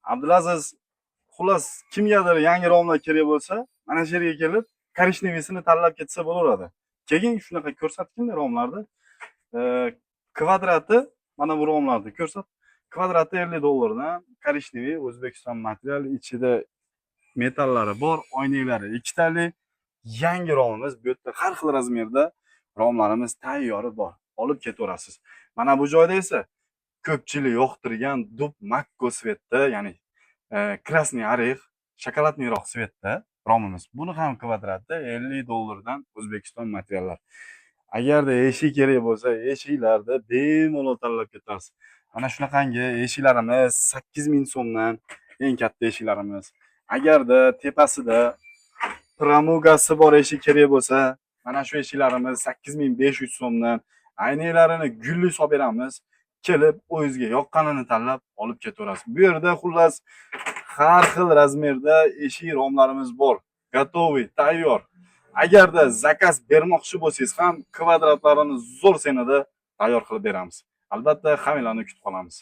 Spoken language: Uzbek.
Abdulaziz, xullas kimgadir yangi romlar kerak bo'lsa, mana shu yerga kelib, korishnevisini tanlab ketsa bo'laveradi. Keyin shunaqa ko'rsatkinlar romlarni. Kvadrati mana bu romlarni ko'rsat. Kvadrati $50 dan korishneviy O'zbekiston material, ichida metallari bor, oynaklari ikkitali. Yangi romimiz bu yerda har xil razmerda romlarimiz tayyor bor. Olib ketaverasiz. Mana bu joyda esa ko'pchilik yoqtirgan dub makko svetda, ya'ni krasniy orix, shokoladniyroq svetda romimiz. Buni ham kvadrati $50 dan O'zbekiston materiallar. Agarda eshik kerak bo'lsa, eshiklarda bemalol tanlab ketasiz. Mana shunaqangi eshiklarimiz 8000 so'mdan, eng katta eshiklarimiz. Agarda tepasida pramugasi bor eshik kerak bo'lsa, mana shu eshiklarimiz 8500 so'mdan. Aynaklarini gulli solib beramiz. Kelib, o'zingizga yoqqanini tanlab olib ketaverasiz. Bu yerda xullas har xil razmerda eshik romlarimiz bor. Gatoviy, tayyor. Agarda zakaz bermoqchi bo'lsangiz ham kvadratlarini zo'r sanada tayyor qilib beramiz. Albatta, hammanglarni kutib qolamiz.